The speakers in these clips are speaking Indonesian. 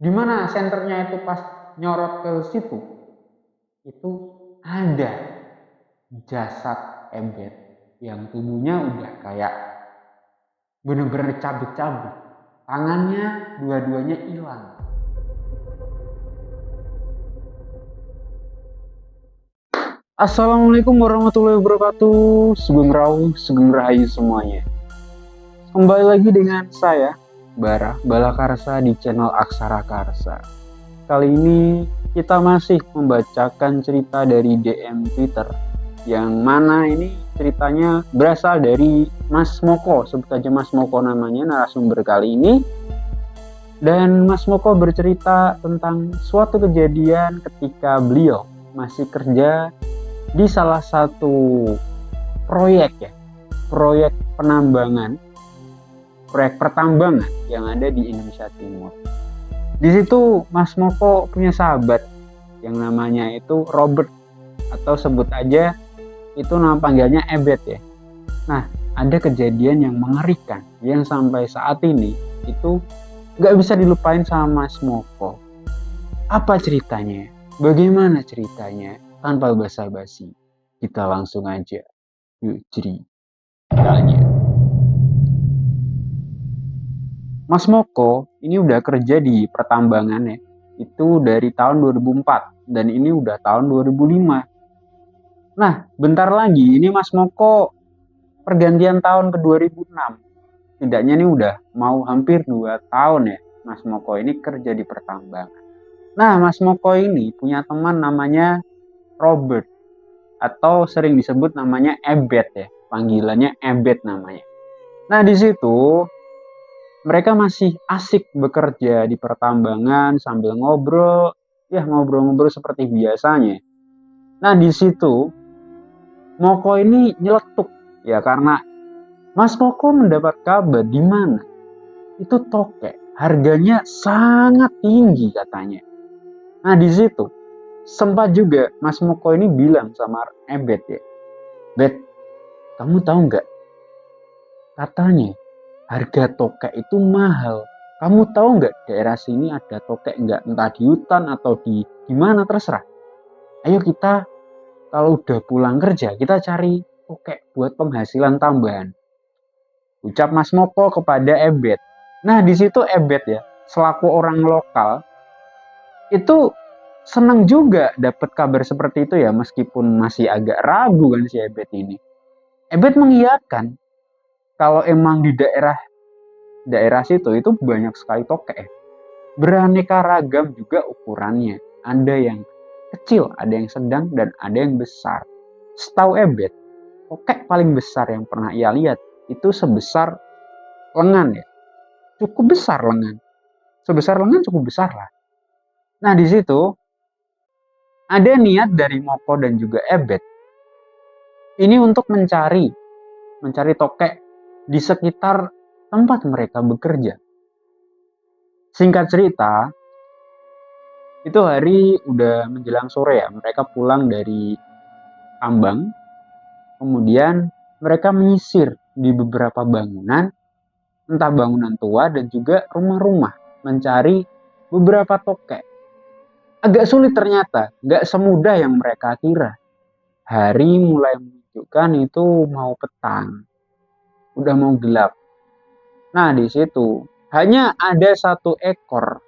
Di mana senternya itu pas nyorot ke situ, itu ada jasad Ebet yang tubuhnya udah kayak bener-bener cabut-cabut. Tangannya dua-duanya hilang. Assalamualaikum warahmatullahi wabarakatuh. Sugeng Rawu, Sugeng Rahayu semuanya. Kembali lagi dengan saya, Bara Balakarsa di channel Aksara Karsa. Kali ini kita masih membacakan cerita dari DM Twitter, yang mana ini ceritanya berasal dari Mas Moko. Sebut aja Mas Moko namanya narasumber kali ini. Dan Mas Moko bercerita tentang suatu kejadian ketika beliau masih kerja di salah satu proyek penambangan, proyek pertambangan yang ada di Indonesia Timur. Di situ Mas Moko punya sahabat yang namanya itu Robert, atau sebut aja itu nama panggilannya Ebet ya. Nah, ada kejadian yang mengerikan yang sampai saat ini itu nggak bisa dilupain sama Mas Moko. Apa ceritanya? Bagaimana ceritanya? Tanpa basa-basi, kita langsung aja yuk ceritanya. Mas Moko ini udah kerja di pertambangan ya, itu dari tahun 2004 dan ini udah tahun 2005. Nah, bentar lagi ini Mas Moko pergantian tahun ke 2006. Tidaknya ini udah mau hampir 2 tahun ya Mas Moko ini kerja di pertambangan. Nah, Mas Moko ini punya teman namanya Robert, atau sering disebut namanya Ebet ya, panggilannya Ebet namanya. Nah, di situ mereka masih asik bekerja di pertambangan sambil ngobrol, ya ngobrol-ngobrol seperti biasanya. Nah, di situ Moko ini nyeletuk ya, karena Mas Moko mendapat kabar di mana itu tokek harganya sangat tinggi katanya. Nah, di situ sempat juga Mas Moko ini bilang sama Ebet ya, Bet, kamu tahu nggak? Katanya harga tokek itu mahal. Kamu tahu nggak daerah sini ada tokek nggak? Entah di hutan atau di mana, terserah. Ayo kita kalau udah pulang kerja kita cari tokek buat penghasilan tambahan. Ucap Mas Moko kepada Ebet. Nah, di situ Ebet ya, selaku orang lokal itu senang juga dapat kabar seperti itu ya, meskipun masih agak ragu kan si Ebet ini. Ebet mengiyakan kalau emang di daerah situ itu banyak sekali tokek ya. Beraneka ragam juga ukurannya. Ada yang kecil, ada yang sedang, dan ada yang besar. Setahu Ebet, tokek paling besar yang pernah ia lihat itu sebesar lengan ya. Cukup besar lengan. Sebesar lengan cukup besar lah. Nah, di situ ada niat dari Moko dan juga Ebet ini untuk mencari tokek di sekitar tempat mereka bekerja. Singkat cerita, itu hari udah menjelang sore ya, mereka pulang dari tambang, kemudian mereka menyisir di beberapa bangunan, entah bangunan tua dan juga rumah-rumah, mencari beberapa tokek. Agak sulit ternyata, gak semudah yang mereka kira. Hari mulai menunjukkan itu mau petang, udah mau gelap. Nah, di situ hanya ada satu ekor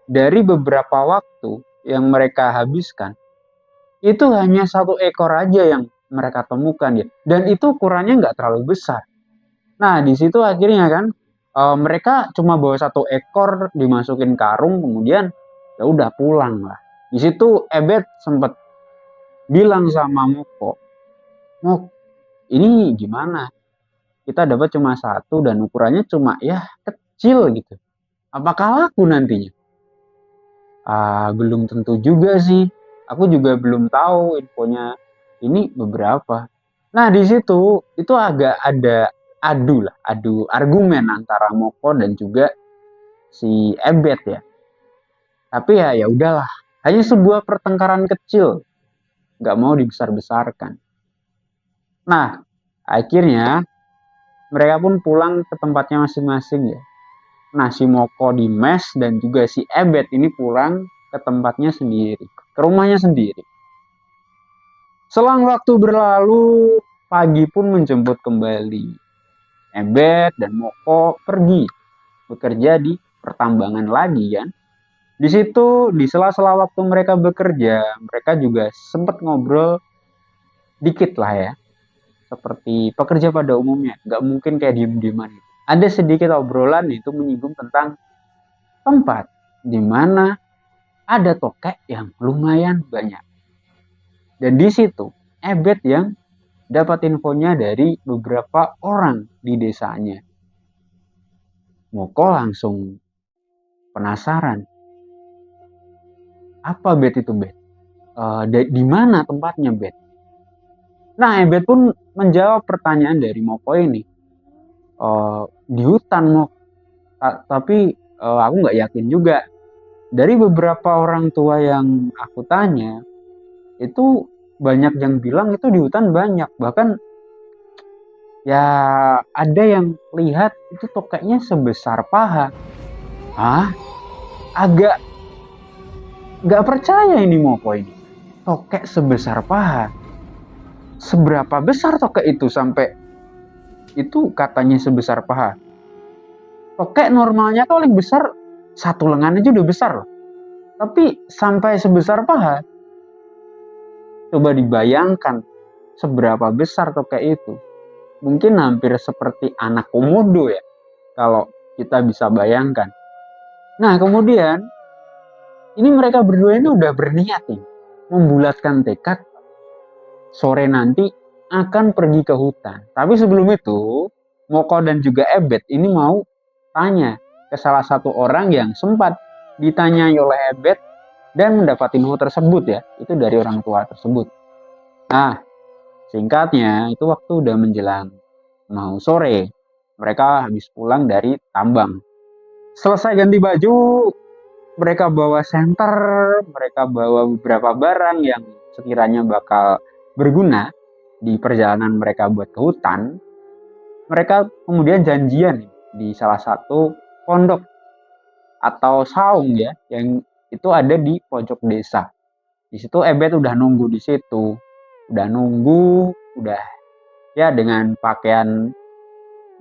dari beberapa waktu yang mereka habiskan. Itu hanya satu ekor aja yang mereka temukan ya, dan itu ukurannya nggak terlalu besar. Nah, di situ akhirnya kan mereka cuma bawa satu ekor, dimasukin karung, kemudian ya udah pulang lah. Di situ Ebet sempat bilang sama Moko, Mok, ini gimana? Kita dapat cuma satu dan ukurannya cuma ya kecil gitu. Apakah laku nantinya? Belum tentu juga sih. Aku juga belum tahu infonya ini beberapa. Nah, di situ itu agak ada adu argumen antara Moko dan juga si Ebet ya. Tapi ya udahlah, hanya sebuah pertengkaran kecil, nggak mau dibesar-besarkan. Nah, akhirnya mereka pun pulang ke tempatnya masing-masing ya. Nah, si Moko di mes dan juga si Ebet ini pulang ke tempatnya sendiri, ke rumahnya sendiri. Selang waktu berlalu, pagi pun menjemput kembali. Ebet dan Moko pergi bekerja di pertambangan lagi kan. Di situ di sela-sela waktu mereka bekerja, mereka juga sempat ngobrol dikit lah ya. Seperti pekerja pada umumnya, nggak mungkin kayak diem-dieman. Ada sedikit obrolan itu menyinggung tentang tempat di mana ada tokek yang lumayan banyak. Dan di situ Ebet yang dapat infonya dari beberapa orang di desanya. Moko langsung penasaran. Apa Bet itu Bet? Di mana tempatnya Bet? Nah, Ebet pun menjawab pertanyaan dari Moko ini. Di hutan Mok. Tapi aku nggak yakin juga. Dari beberapa orang tua yang aku tanya, itu banyak yang bilang itu di hutan banyak. Bahkan ya ada yang lihat itu tokeknya sebesar paha. Hah? Agak nggak percaya ini Moko ini. Tokek sebesar paha. Seberapa besar tokek itu sampai itu katanya sebesar paha? Tokek normalnya paling besar satu lengan aja udah besar loh. Tapi sampai sebesar paha. Coba dibayangkan seberapa besar tokek itu. Mungkin hampir seperti anak komodo ya. Kalau kita bisa bayangkan. Nah kemudian ini mereka berdua ini udah berniat nih. Membulatkan tekad sore nanti akan pergi ke hutan. Tapi sebelum itu Moko dan juga Ebet ini mau tanya ke salah satu orang yang sempat ditanyai oleh Ebet dan mendapat info tersebut ya. Itu dari orang tua tersebut. Nah singkatnya itu waktu udah menjelang mau sore. Mereka habis pulang dari tambang. Selesai ganti baju, mereka bawa senter, mereka bawa beberapa barang yang sekiranya bakal berguna di perjalanan mereka buat ke hutan. Mereka kemudian janjian di salah satu pondok atau saung ya, yang itu ada di pojok desa. Di situ Ebet udah nunggu di situ, udah nunggu, udah ya dengan pakaian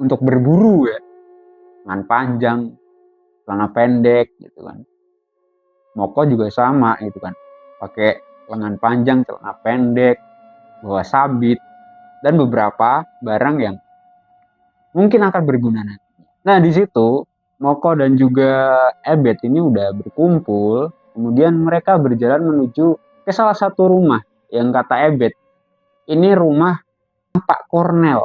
untuk berburu ya, lengan panjang, celana pendek gitu kan. Moko juga sama gitu kan, pakai lengan panjang, celana pendek, bawa sabit dan beberapa barang yang mungkin akan berguna nanti. Nah di situ Moko dan juga Ebet ini udah berkumpul, kemudian mereka berjalan menuju ke salah satu rumah yang kata Ebet ini rumah Pak Kornel.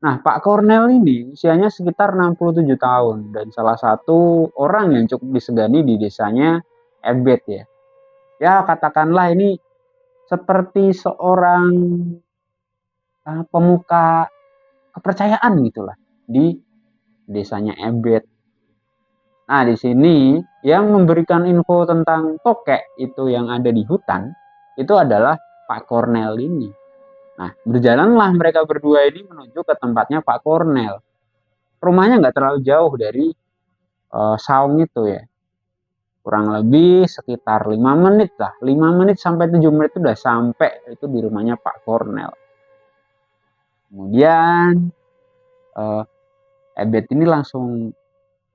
Nah, Pak Kornel ini usianya sekitar 67 tahun dan salah satu orang yang cukup disegani di desanya Ebet ya. Ya, katakanlah ini seperti seorang pemuka kepercayaan gitulah di desanya Ebet. Nah, di sini yang memberikan info tentang tokek itu yang ada di hutan itu adalah Pak Kornel ini. Nah, berjalanlah mereka berdua ini menuju ke tempatnya Pak Kornel. Rumahnya nggak terlalu jauh dari saung itu ya. Kurang lebih sekitar 5 menit lah. 5 menit sampai 7 menit itu udah sampai itu di rumahnya Pak Kornel. Kemudian Ebet ini langsung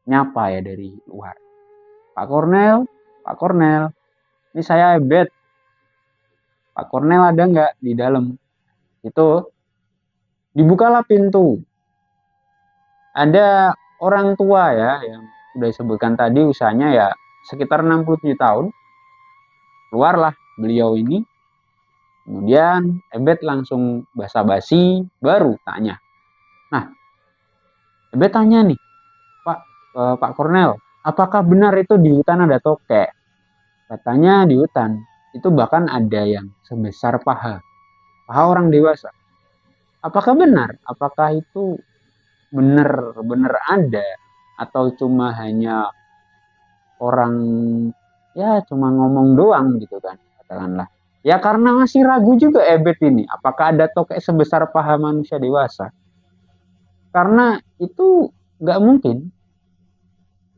nyapa ya dari luar. Pak Kornel, ini saya Ebet. Pak Kornel ada nggak di dalam? Itu dibukalah pintu. Ada orang tua ya yang sudah disebutkan tadi usianya ya sekitar 67 tahun. Keluarlah beliau ini. Kemudian Ebet langsung basa-basi baru tanya. Nah, Ebet tanya nih, Pak Kornel, apakah benar itu di hutan ada tokek? Katanya di hutan itu bahkan ada yang sebesar paha orang dewasa. Apakah benar? Apakah itu benar-benar ada atau cuma hanya orang ya cuma ngomong doang gitu kan katakanlah ya karena masih ragu juga Ebet ini apakah ada tokek sebesar paha manusia dewasa karena itu nggak mungkin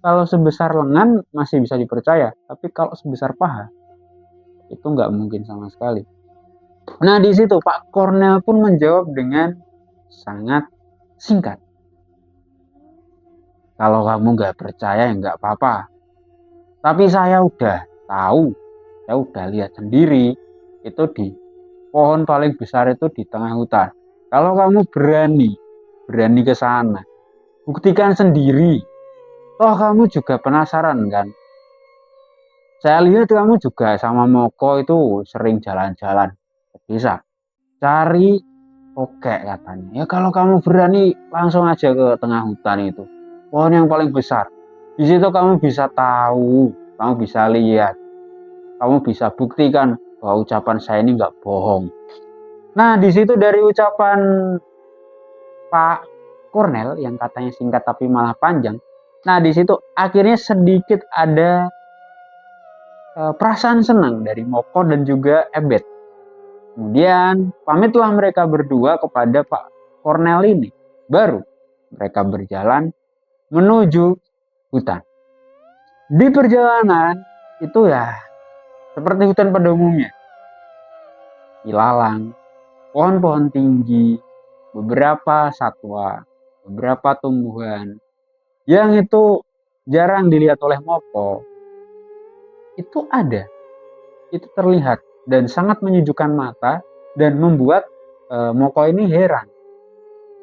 Kalau sebesar lengan masih bisa dipercaya, tapi kalau sebesar paha itu nggak mungkin sama sekali. Nah di situ Pak Cornel pun menjawab dengan sangat singkat. Kalau kamu nggak percaya ya nggak apa-apa. Tapi saya udah tahu, saya udah lihat sendiri itu di pohon paling besar itu di tengah hutan. Kalau kamu berani ke sana, buktikan sendiri. Toh kamu juga penasaran kan? Saya lihat kamu juga sama Moko itu sering jalan-jalan ke desa. Cari tokek katanya. Ya kalau kamu berani langsung aja ke tengah hutan itu. Pohon yang paling besar. Di situ kamu bisa tahu, kamu bisa lihat, kamu bisa buktikan bahwa ucapan saya ini nggak bohong. Nah di situ dari ucapan Pak Cornel yang katanya singkat tapi malah panjang. Nah di situ akhirnya sedikit ada perasaan senang dari Moko dan juga Ebet. Kemudian pamitlah mereka berdua kepada Pak Cornel ini. Baru mereka berjalan menuju hutan. Di perjalanan itu ya seperti hutan pada umumnya. Ilalang, pohon-pohon tinggi, beberapa satwa, beberapa tumbuhan yang itu jarang dilihat oleh Moko. Itu ada, itu terlihat dan sangat menyejukkan mata dan membuat Moko ini heran.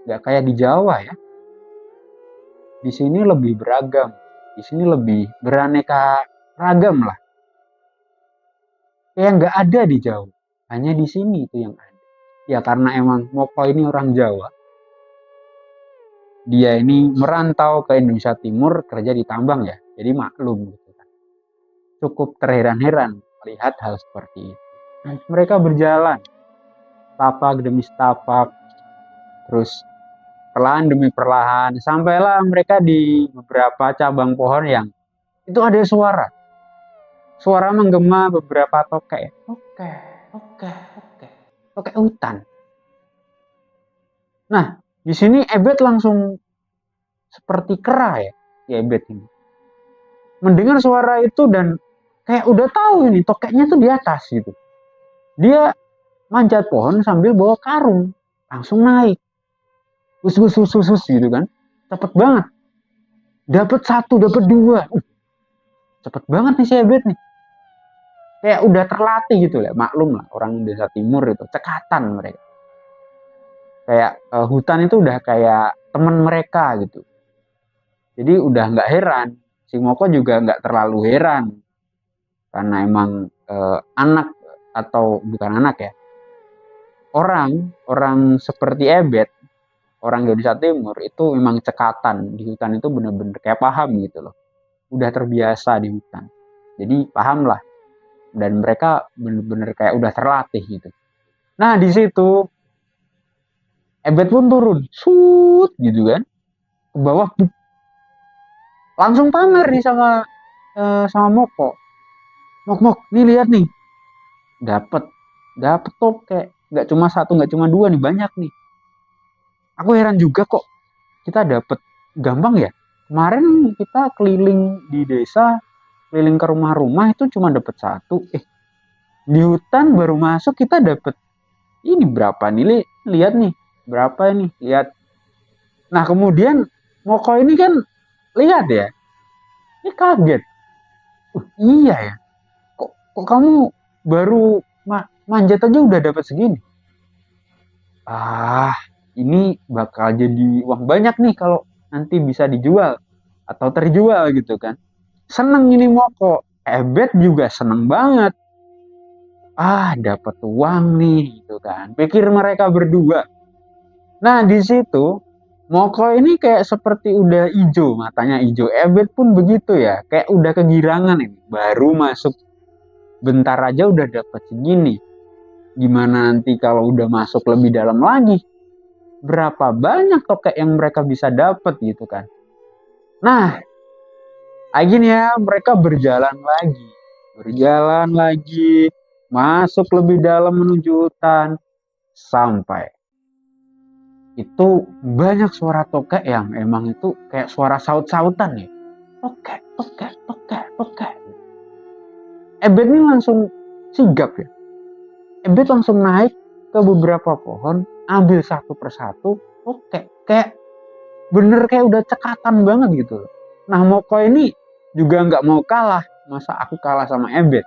Gak kayak di Jawa ya. Di sini lebih beragam, di sini lebih beraneka ragam lah. Yang nggak ada di Jawa, hanya di sini itu yang ada. Ya karena emang Moko ini orang Jawa, dia ini merantau ke Indonesia Timur kerja di tambang ya, jadi maklum gitu kan. Cukup terheran-heran melihat hal seperti itu. Nah, mereka berjalan tapak demi tapak, terus perlahan demi perlahan, sampailah mereka di beberapa cabang pohon yang itu ada suara. Suara menggema beberapa tokek. Tokek hutan. Nah, di sini Ebet langsung seperti kera ya, si Ebet ini. Mendengar suara itu dan kayak udah tahu ini tokeknya tuh di atas gitu. Dia manjat pohon sambil bawa karung, langsung naik. Sus gitu kan. Cepet banget. Dapat satu, dapat dua. Cepet banget nih si Ebet nih. Kayak udah terlatih gitu ya, maklum lah orang desa timur itu cekatan mereka. Kayak hutan itu udah kayak teman mereka gitu. Jadi udah nggak heran, si Moko juga nggak terlalu heran karena emang anak atau bukan anak ya, orang seperti Ebet, orang Indonesia Timur itu memang cekatan di hutan itu bener-bener kayak paham gitu loh, udah terbiasa di hutan, jadi paham lah dan mereka bener-bener kayak udah terlatih gitu. Nah di situ Ebet pun turun, gitu kan, ke bawah, langsung pamer nih sama Moko. Mok, nih lihat nih, dapet tokek, nggak cuma satu, nggak cuma dua nih, banyak nih. Aku heran juga kok kita dapet gampang ya. Kemarin kita keliling di desa, keliling ke rumah-rumah itu cuma dapet satu. Di hutan baru masuk kita dapet ini berapa nih? Lihat nih, berapa ini? Lihat. Nah kemudian Moko ini kan lihat ya, ini kaget. Iya ya, kok kamu baru manjat aja udah dapat segini. Ini bakal jadi uang banyak nih kalau nanti bisa dijual atau terjual gitu kan. Seneng ini Moko, Ebet juga seneng banget. Dapat uang nih gitu kan. Pikir mereka berdua. Nah di situ Moko ini kayak seperti udah ijo, matanya ijo. Ebet pun begitu ya, kayak udah kegirangan ini. Baru masuk bentar aja udah dapat segini. Gimana nanti kalau udah masuk lebih dalam lagi? Berapa banyak tokek yang mereka bisa dapat gitu kan. Nah, akhirnya mereka berjalan lagi, masuk lebih dalam menuju hutan, sampai itu banyak suara tokek yang emang itu kayak suara saut-sautan ya. tokek, tokek, tokek, tokek. Ebet ini langsung sigap ya. Ebet langsung naik ke beberapa pohon, ambil satu persatu, tokek. Kayak bener kayak udah cekatan banget gitu. Nah Moko ini juga nggak mau kalah. Masa aku kalah sama Ebet?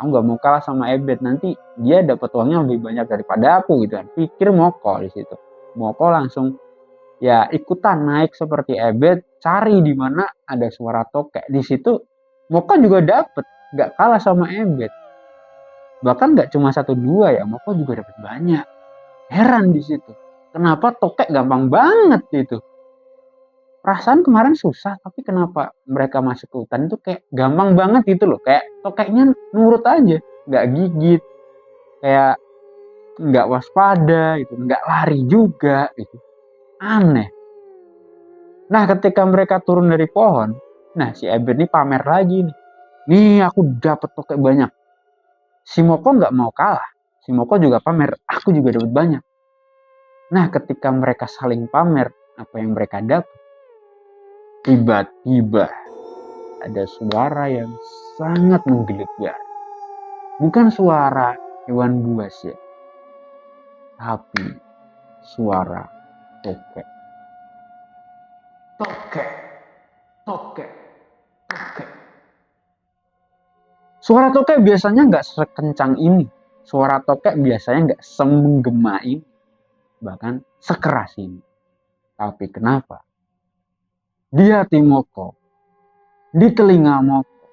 Aku nggak mau kalah sama Ebet, nanti dia dapat uangnya lebih banyak daripada aku gitu kan. Pikir Moko di situ. Moko langsung ya ikutan naik seperti Ebet, cari di mana ada suara tokek. Di situ Moko juga dapet, nggak kalah sama Ebet. Bahkan nggak cuma satu dua ya, Moko juga dapat banyak. Heran di situ. Kenapa tokek gampang banget itu? Perasaan kemarin susah, tapi kenapa mereka masuk ke hutan itu kayak gampang banget gitu loh. Kayak tokeknya nurut aja, nggak gigit, kayak nggak waspada gitu, nggak lari juga gitu. Aneh. Nah ketika mereka turun dari pohon, nah si Ebet ini pamer lagi nih. Nih aku dapat tokek banyak. Si Moko nggak mau kalah. Si Moko juga pamer, aku juga dapat banyak. Nah ketika mereka saling pamer apa yang mereka dapat, tiba-tiba ada suara yang sangat menggelegar. Bukan suara hewan buas ya, tapi suara tokek. Tokek, tokek, tokek. Suara tokek biasanya nggak sekencang ini. Suara tokek biasanya nggak semenggema ini. Bahkan sekeras ini. Tapi kenapa? Di hati Moko, di telinga Moko,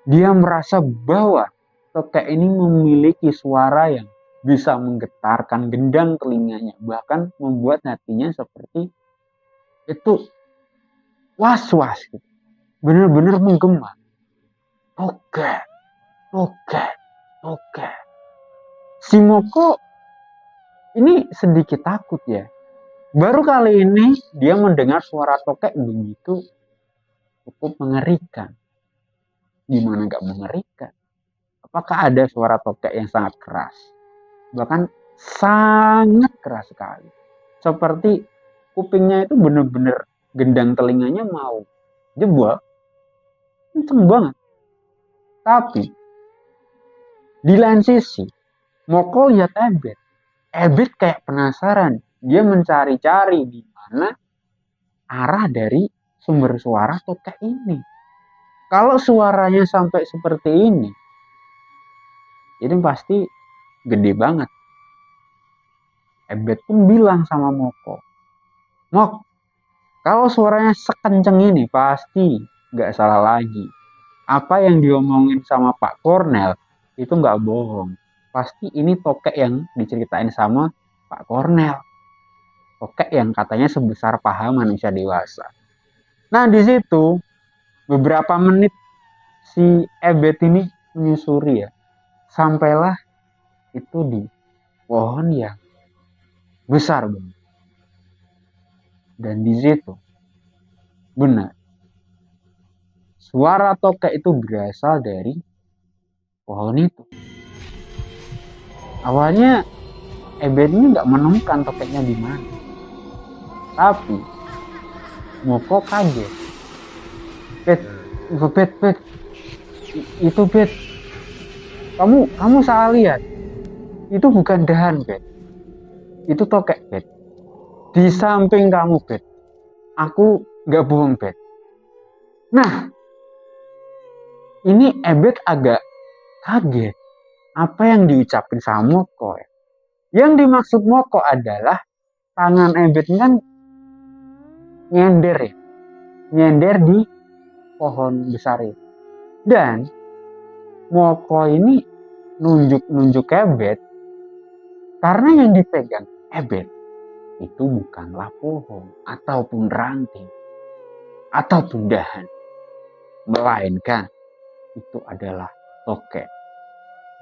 dia merasa bahwa tokek ini memiliki suara yang bisa menggetarkan gendang telinganya. Bahkan membuat hatinya seperti itu was-was gitu. Benar-benar menggema. Tokek, tokek, tokek. Si Moko ini sedikit takut ya. Baru kali ini dia mendengar suara tokek begitu cukup mengerikan. Gimana gak mengerikan? Apakah ada suara tokek yang sangat keras? Bahkan sangat keras sekali. Seperti kupingnya itu benar-benar gendang telinganya mau jebol. Kenceng banget. Tapi di lain sisi Moko lihat Ebet. Ebet kayak penasaran. Dia mencari-cari di mana arah dari sumber suara tokek ini. Kalau suaranya sampai seperti ini pasti gede banget. Ebet pun bilang sama Moko, Mok, kalau suaranya sekenceng ini pasti gak salah lagi. Apa yang diomongin sama Pak Kornel itu gak bohong. Pasti ini tokek yang diceritain sama Pak Kornel. Tokek yang katanya sebesar paha manusia dewasa. Nah di situ beberapa menit si Ebet ini menyusuri ya. Sampailah itu di pohon yang besar banget. Dan di situ benar suara tokek itu berasal dari pohon itu. Awalnya Ebet ini nggak menemukan tokeknya di mana. Tapi Moko kaget. Bet, itu Bet. Kamu salah lihat. Itu bukan dahan, Bet. Itu tokek, Bet. Di samping kamu, Bet. Aku nggak bohong, Bet. Nah, ini Ebet agak kaget. Apa yang diucapin sama Moko ya? Yang dimaksud Moko adalah tangan Ebet kan nyender ya. Nyender di pohon besar itu. Dan Moko ini nunjuk Ebet karena yang dipegang Ebet itu bukanlah pohon ataupun ranting ataupun dahan, melainkan itu adalah tokek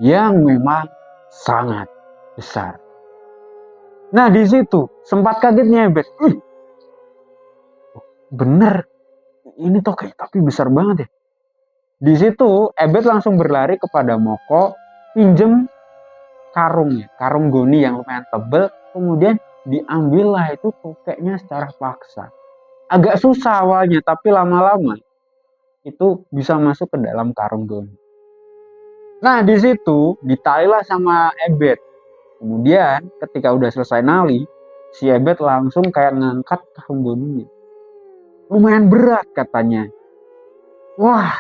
yang memang sangat besar. Nah di situ sempat kagetnya Ebet. Bener, ini tokek tapi besar banget ya. Di situ Ebet langsung berlari kepada Moko, pinjem karungnya, karung goni yang lumayan tebel, kemudian diambillah itu tokeknya secara paksa. Agak susah awalnya, tapi lama-lama itu bisa masuk ke dalam karung Doni. Nah di situ ditalilah sama Ebet. Kemudian ketika udah selesai nali, si Ebet langsung kayak ngangkat karung Doninya. Lumayan berat katanya. Wah,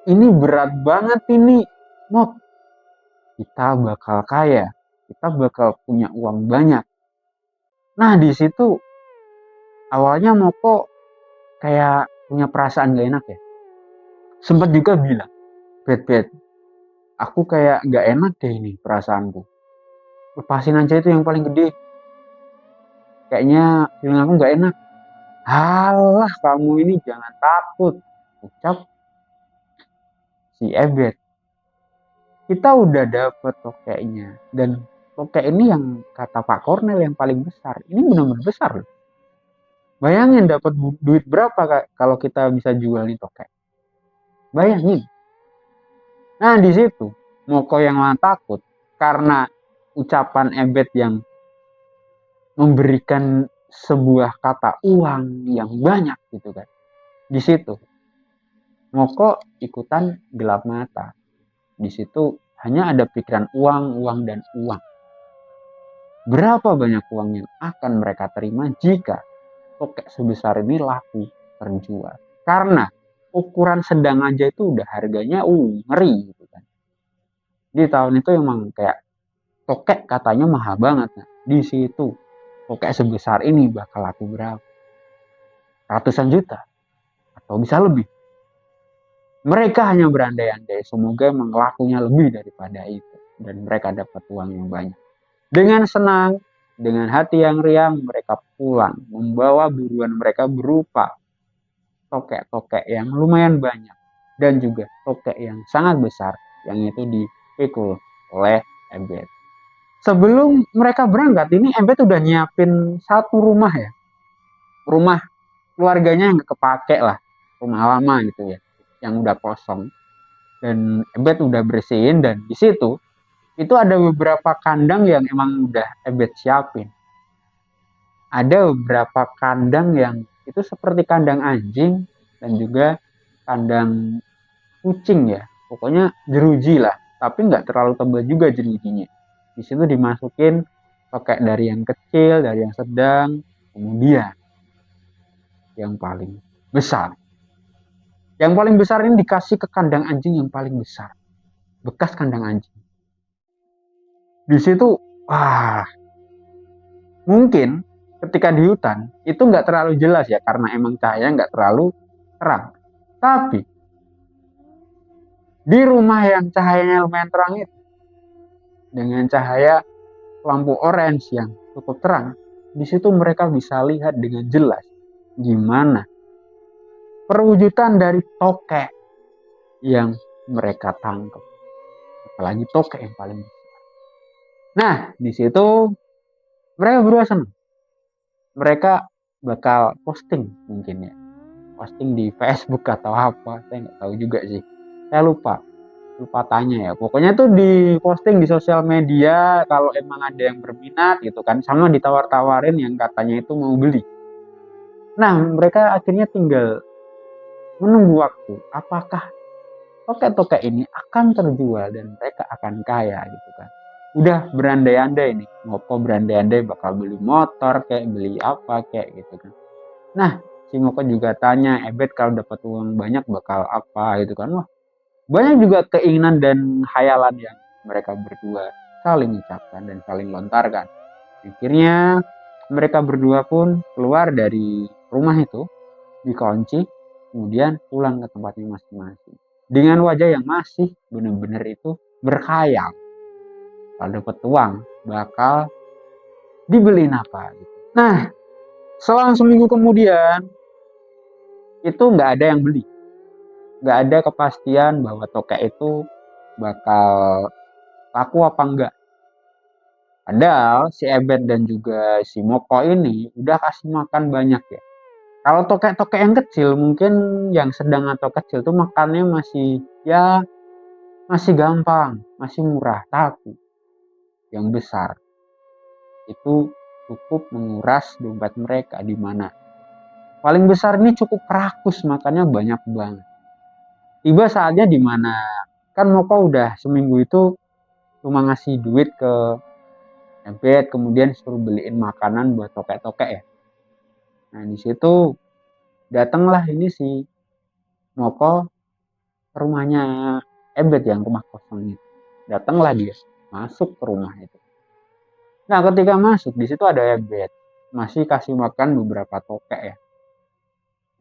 ini berat banget ini, Mok. Kita bakal kaya, kita bakal punya uang banyak. Nah di situ awalnya Moko kayak punya perasaan gak enak ya. Sempat juga bilang, Bet, aku kayak gak enak deh ini perasaanku. Lepasin aja itu yang paling gede. Kayaknya feeling aku gak enak. Halah, kamu ini jangan takut, ucap si Ebet. Kita udah dapet tokeknya. Dan tokek ini yang kata Pak Kornel yang paling besar. Ini benar-benar besar loh. Bayangin dapat duit berapa kalau kita bisa jual nih tokek. Bayangin. Nah di situ Moko yang malah takut karena ucapan Ebet yang memberikan sebuah kata uang yang banyak gitu kan. Di situ Moko ikutan gelap mata. Di situ hanya ada pikiran uang, uang, dan uang. Berapa banyak uang yang akan mereka terima jika tokek sebesar ini laku terjual? Karena ukuran sedang aja itu udah harganya ngeri gitu kan. Di tahun itu emang kayak tokek katanya mahal banget. Nah, di situ tokek sebesar ini bakal laku berapa? Ratusan juta atau bisa lebih. Mereka hanya berandai-andai, semoga emang lakunya lebih daripada itu dan mereka dapat uang yang banyak. Dengan senang, dengan hati yang riang, mereka pulang membawa buruan mereka berupa tokek-tokek yang lumayan banyak dan juga tokek yang sangat besar yang itu dipikul oleh Ebet. Sebelum mereka berangkat, ini Ebet udah nyiapin satu rumah ya, rumah keluarganya yang gak kepake lah, rumah lama gitu ya, yang udah kosong. Dan Ebet udah bersihin dan di situ itu ada beberapa kandang yang emang udah Ebet siapin. Ada beberapa kandang yang itu seperti kandang anjing dan juga kandang kucing ya. Pokoknya jeruji lah, tapi nggak terlalu tebal juga jerujinya. Di situ dimasukin tokek dari yang kecil, dari yang sedang, kemudian yang paling besar. Yang paling besar ini dikasih ke kandang anjing yang paling besar. Bekas kandang anjing. Di situ, wah, mungkin ketika di hutan itu nggak terlalu jelas ya karena emang cahaya nggak terlalu terang. Tapi di rumah yang cahayanya lumayan terang itu dengan cahaya lampu orange yang cukup terang, di situ mereka bisa lihat dengan jelas gimana perwujudan dari tokek yang mereka tangkap. Apalagi tokek yang paling besar. Nah, di situ mereka berdua senang. Mereka bakal posting mungkin ya. Posting di Facebook atau apa, saya nggak tahu juga sih. Saya lupa tanya ya. Pokoknya tuh di posting di sosial media kalau emang ada yang berminat gitu kan, sama ditawar-tawarin yang katanya itu mau beli. Nah, mereka akhirnya tinggal menunggu waktu. Apakah tokek-tokek ini akan terjual dan mereka akan kaya gitu kan. Udah berandai-andai nih, Moko berandai-andai bakal beli motor kayak beli apa kayak gitu kan. Nah, si Moko juga tanya, Ebet kalau dapat uang banyak bakal apa gitu kan. Wah, banyak juga keinginan dan khayalan yang mereka berdua saling ucapkan dan saling lontarkan. Akhirnya mereka berdua pun keluar dari rumah itu, dikunci, kemudian pulang ke tempatnya masing-masing. Dengan wajah yang masih benar-benar itu berkhayal. Kalau dapat uang bakal dibeliin apa gitu. Nah, selang seminggu kemudian itu nggak ada yang beli. Nggak ada kepastian bahwa tokek itu bakal laku apa enggak. Padahal si Ebet dan juga si Moko ini udah kasih makan banyak ya. Kalau tokek-tokek yang kecil mungkin yang sedang atau kecil tuh makannya masih ya masih gampang, masih murah. Tapi yang besar itu cukup menguras dompet mereka di mana paling besar ini cukup rakus makannya banyak banget. Tiba saatnya di mana kan Moko udah seminggu itu cuma ngasih duit ke Ebet, kemudian suruh beliin makanan buat tokek-tokek ya. Nah di situ datanglah ini si Moko ke rumahnya Ebet yang rumah kosong itu. Datanglah dia masuk ke rumah itu. Nah ketika masuk di situ ada Ebet masih kasih makan beberapa tokek ya.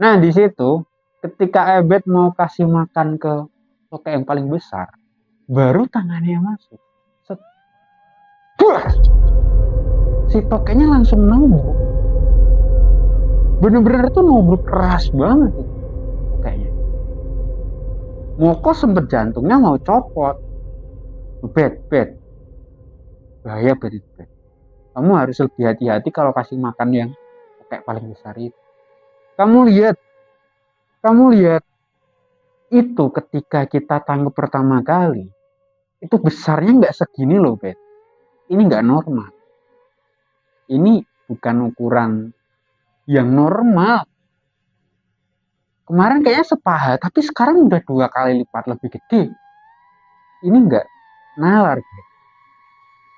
Nah di situ ketika Ebet mau kasih makan ke tokek yang paling besar, baru tangannya masuk. Set. Si tokeknya langsung nubruk. Bener-bener tuh nubruk keras banget itu tokeknya. Moko sempet jantungnya mau copot. Bet, bahaya bet itu bet. Kamu harus lebih hati-hati kalau kasih makan yang tokek paling besar itu. Kamu lihat, kamu lihat itu ketika kita tangkap pertama kali, itu besarnya nggak segini loh bet. Ini nggak normal. Ini bukan ukuran yang normal. Kemarin kayaknya sepaha, tapi sekarang udah 2 kali lipat lebih gede. Ini nggak nalar, bet.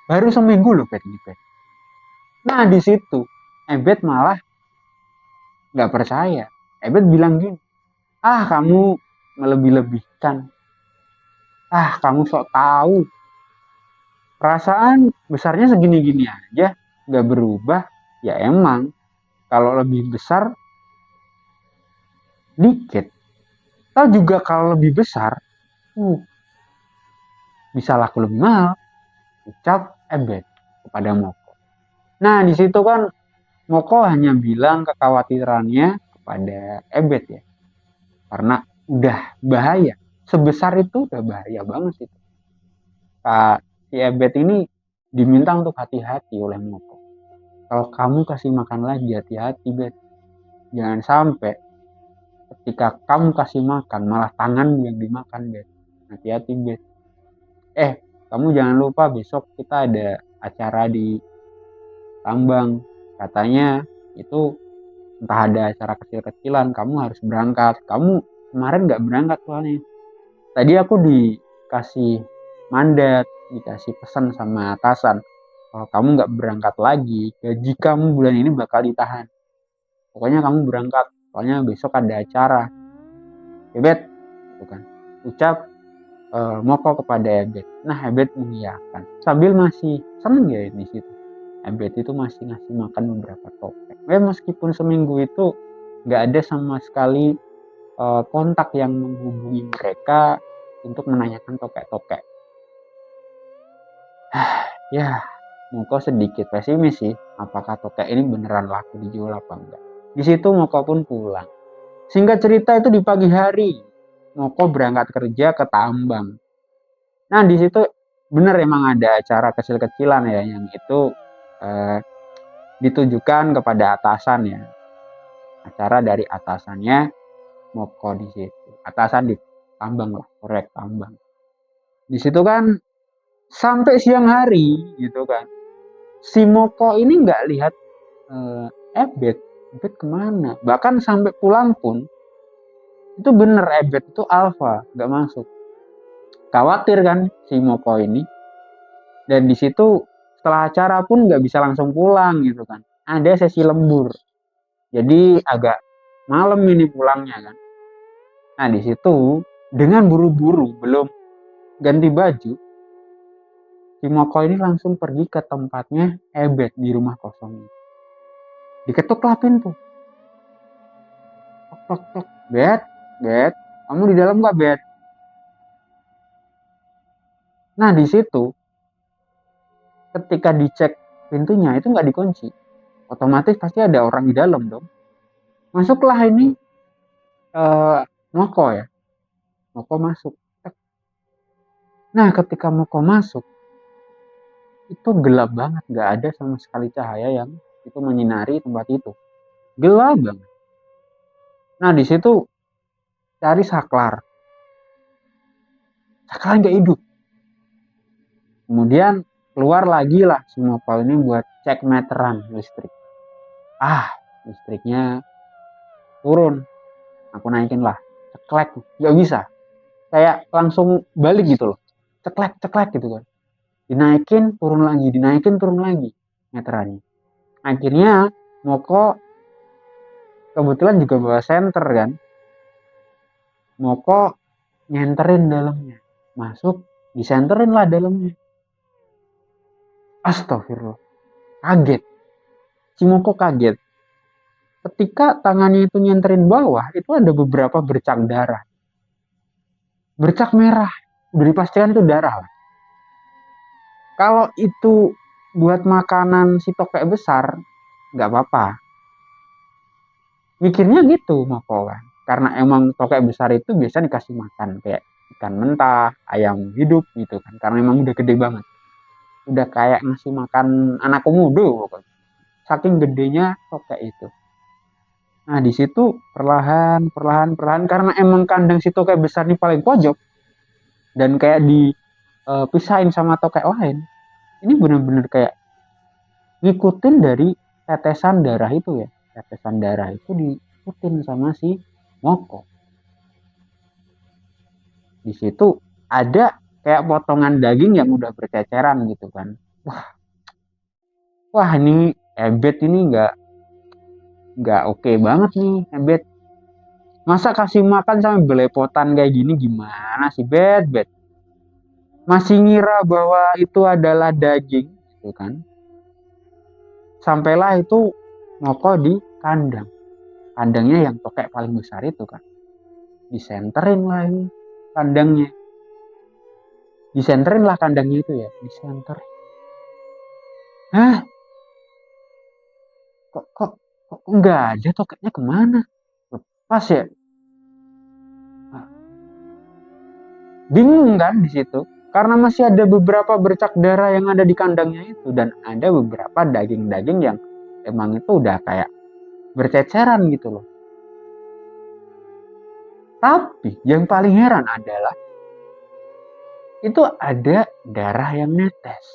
Baru seminggu loh, bet ini, bet. Nah di situ, Ebet malah nggak percaya. Ebet bilang gini, ah kamu melebih-lebihkan, ah kamu sok tahu, perasaan besarnya segini-gini aja, nggak berubah. Ya emang, kalau lebih besar dikit. Tahu juga kalau lebih besar, uh, bisa laku lebih mahal. Ucap Ebet kepada Moko. Nah di situ kan Moko hanya bilang kekhawatirannya kepada Ebet ya, karena udah bahaya. Sebesar itu udah bahaya banget sih. Kak, si Ebet ini diminta untuk hati-hati oleh Moko. Kalau kamu kasih makan lagi, hati-hati, Bet. Jangan sampai ketika kamu kasih makan, malah tanganmu yang dimakan, Bet. Hati-hati, Bet. Kamu jangan lupa besok kita ada acara di tambang. Katanya itu entah ada acara kecil-kecilan, kamu harus berangkat. Kamu kemarin nggak berangkat soalnya. Tadi aku dikasih mandat, dikasih pesan sama atasan. Kalau kamu nggak berangkat lagi, gaji kamu bulan ini bakal ditahan. Pokoknya kamu berangkat, soalnya besok ada acara. Ebet, gitu kan. Ucap Moko kepada Ebet. Nah, Ebet mengiyakan. Sambil masih seneng ya di situ. Ebet itu masih ngasih makan beberapa topeng. Meskipun seminggu itu nggak ada sama sekali kontak yang menghubungi mereka untuk menanyakan tokek-tokek. Ya, Moko sedikit pesimis sih, apakah tokek ini beneran laku dijual apa enggak. Di situ Moko pun pulang. Singkat cerita itu di pagi hari, Moko berangkat kerja ke tambang. Nah di situ bener emang ada acara kecil-kecilan ya, yang itu ditujukan kepada atasan ya. Acara dari atasannya Moko di situ. Atasan di tambang lah, korek tambang. Di situ kan sampai siang hari gitu kan. Si Moko ini nggak lihat Ebet kemana. Bahkan sampai pulang pun itu bener Ebet itu alfa nggak masuk. Khawatir kan si Moko ini. Dan di situ setelah acara pun nggak bisa langsung pulang gitu kan. Ada sesi lembur. Jadi agak malam ini pulangnya kan. Nah di situ dengan buru-buru belum ganti baju, si Moko ini langsung pergi ke tempatnya Ebet di rumah kosong ini. Diketuklah pintu. Tok tok tok. Bet, kamu di dalam nggak Bet? Nah di situ ketika dicek pintunya itu nggak dikunci, otomatis pasti ada orang di dalam dong. Masuklah ini Moko ya. Moko masuk. Nah ketika Moko masuk itu gelap banget, nggak ada sama sekali cahaya yang itu menyinari tempat itu. Gelap banget. Nah di situ cari saklar. Saklar nggak hidup. Kemudian keluar lagi lah si Moko ini buat cek meteran listrik. Listriknya turun. Aku naikin lah. Ceklek, nggak bisa. kayak langsung balik gitu loh, ceklek ceklek gitu kan, dinaikin turun lagi meterannya. Akhirnya Moko kebetulan juga bawa senter kan, Moko nyenterin dalamnya, masuk disenterin lah dalamnya. Astagfirullah, kaget, si Moko kaget ketika tangannya itu nyenterin bawah, itu ada beberapa bercak darah, bercak merah, udah dipastikan itu darah lah. Kalau itu buat makanan si tokek besar nggak apa-apa, mikirnya gitu Moko kan, karena emang tokek besar itu biasa dikasih makan kayak ikan mentah, ayam hidup gitu kan, karena emang udah gede banget, udah kayak ngasih makan anak komodo pokoknya, saking gedenya tokek itu. Nah di situ perlahan perlahan perlahan, karena emang kandang si tokek besar ini paling pojok dan kayak dipisahin sama tokek lain, ini bener-bener kayak ngikutin dari tetesan darah itu ya, tetesan darah itu diikutin sama si Moko. Di situ ada kayak potongan daging yang udah berceceran gitu kan. Wah, wah ini Ebet ini nggak oke banget nih Ebet. Masa kasih makan sampai belepotan kayak gini, gimana sih Bet? Bet masih ngira bahwa itu adalah daging gitu kan. Sampailah itu Moko di kandang. Kandangnya yang tokek paling besar itu kan. Disenterin lah ini kandangnya. Disenterin lah kandangnya itu ya. Disenterin. Hah? Kok nggak ada, tokeknya kemana? Lepas ya? Nah, bingung kan di situ. Karena masih ada beberapa bercak darah yang ada di kandangnya itu. Dan ada beberapa daging-daging yang emang itu udah kayak berceceran gitu loh. Tapi yang paling heran adalah itu ada darah yang netes.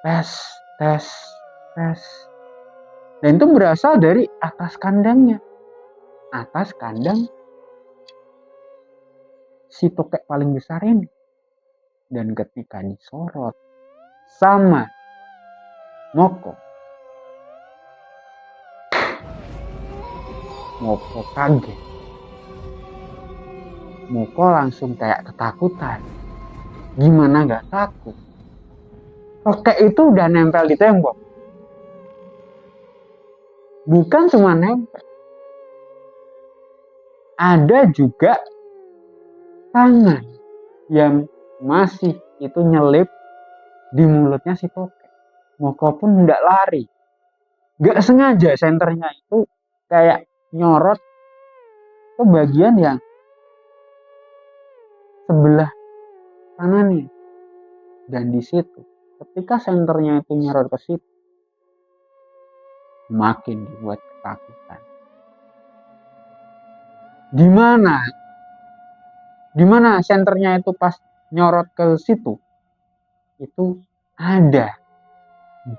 Tes, tes, tes. Dan itu berasal dari atas kandangnya. Atas kandang si tokek paling besar ini. Dan ketika disorot sama Moko, Moko kaget. Moko langsung kayak ketakutan. Gimana gak takut? Tokek itu udah nempel di tembok. Bukan cuma nempel. Ada juga tangan yang masih itu nyelip di mulutnya si tokek. Moko pun nggak lari. Gak sengaja senternya itu kayak nyorot ke bagian yang sebelah kanannya. Dan di situ, ketika senternya itu nyorot ke situ, makin dibuat ketakutan. Di mana? Di mana senternya itu pas nyorot ke situ, itu ada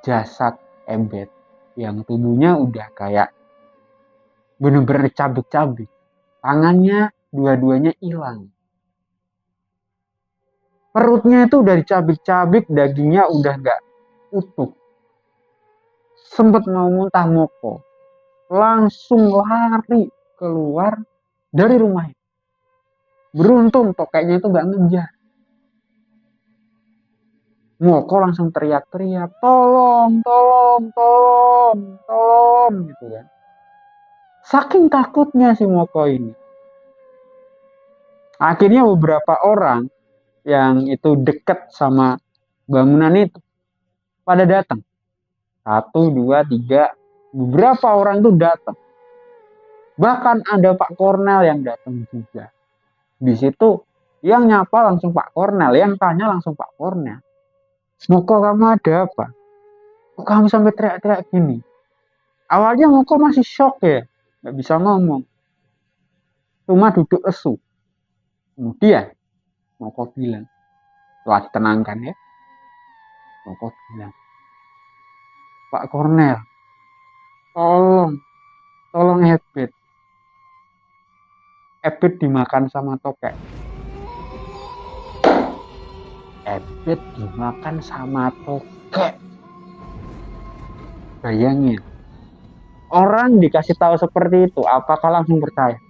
jasad Ebet yang tubuhnya udah kayak bener-bener cabik-cabik. Tangannya dua-duanya hilang. Perutnya itu udah dicabik-cabik, dagingnya udah nggak utuh. Sempet mau muntah Moko. Langsung lari keluar dari rumahnya. Beruntung tokeknya itu nggak ngejar. Moko langsung teriak-teriak, tolong, tolong, tolong, tolong, gitu kan. Saking takutnya si Moko ini. Akhirnya beberapa orang yang itu deket sama bangunan itu pada datang. 1, 2, 3, beberapa orang itu datang. Bahkan ada Pak Kornel yang datang juga. Di situ yang nyapa langsung Pak Kornel, yang tanya langsung Pak Kornel. Moko, kamu ada apa? Kok kamu sampai teriak-teriak gini? Awalnya Moko masih shock ya, nggak bisa ngomong, cuma duduk lesu. Kemudian Moko bilang, setelah ditenangkan ya, Moko bilang, Pak Kornel, tolong, tolong Ebet. Ebet dimakan sama tokek. Ebet dimakan sama tokek. Bayangin. Orang dikasih tahu seperti itu, apakah langsung percaya?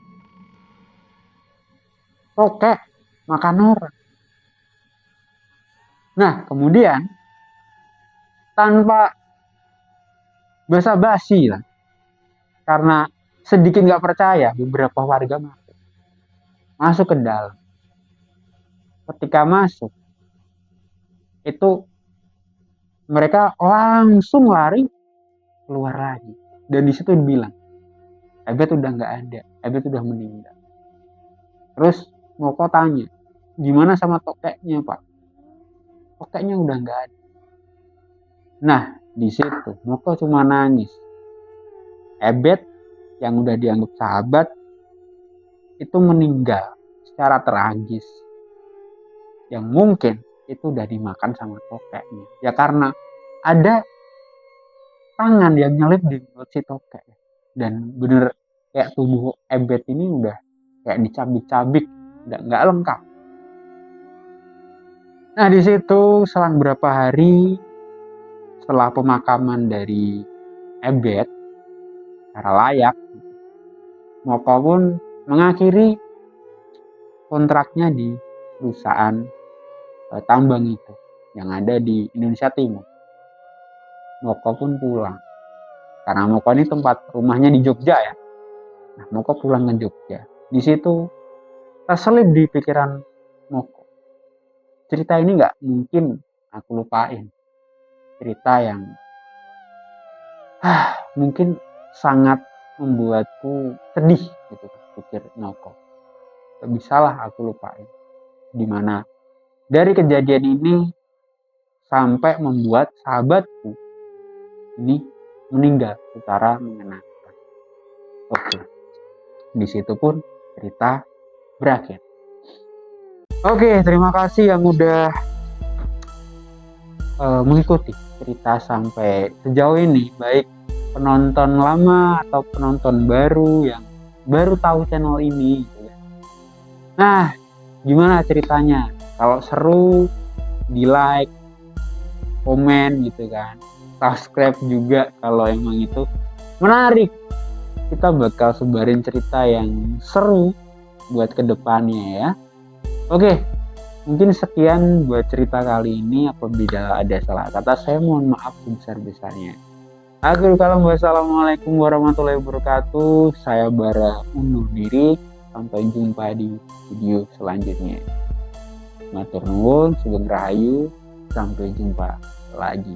Tokek makan orang. Nah, kemudian tanpa basa-basi lah, karena sedikit nggak percaya, beberapa warga masuk ke dalam. Ketika masuk, itu mereka langsung lari keluar lagi. Dan di situ dibilang, Ebet udah nggak ada, Ebet udah meninggal. Terus Moko tanya, gimana sama tokeknya Pak? Tokeknya udah nggak ada. Nah, di situ Moko cuma nangis. Ebet yang udah dianggap sahabat itu meninggal secara tragis. Yang mungkin itu udah dimakan sama tokeknya. Ya karena ada tangan yang nyelip di mulut si tokek. Dan bener kayak tubuh Ebet ini udah kayak dicabik-cabik, nggak lengkap. Nah di situ selang berapa hari setelah pemakaman dari Ebet secara layak, Moko pun mengakhiri kontraknya di perusahaan tambang itu yang ada di Indonesia Timur. Moko pun pulang karena Moko ini tempat rumahnya di Jogja ya. Nah, Moko pulang ke Jogja. Di situ terselip di pikiran Moko, cerita ini nggak mungkin aku lupain. Cerita yang mungkin sangat membuatku sedih gitu, pikir Moko. Gak bisalah aku lupain. Dimana dari kejadian ini sampai membuat sahabatku ini meninggal secara mengenaskan. Oke, di situ pun cerita berakhir. Oke, terima kasih yang udah mengikuti cerita sampai sejauh ini, baik penonton lama atau penonton baru yang baru tahu channel ini. Nah, gimana ceritanya? Kalau seru, di like, komen gitu kan, subscribe juga kalau emang itu menarik. Kita bakal sebarin cerita yang seru buat kedepannya ya. Oke, mungkin sekian buat cerita kali ini. Apabila ada salah kata, saya mohon maaf sebesar-besarnya. Akhirul kalam, wassalamualaikum warahmatullahi wabarakatuh. Saya Bara undur diri. Sampai jumpa di video selanjutnya. Matur nuwun, sugeng rahayu. Sampai jumpa lagi.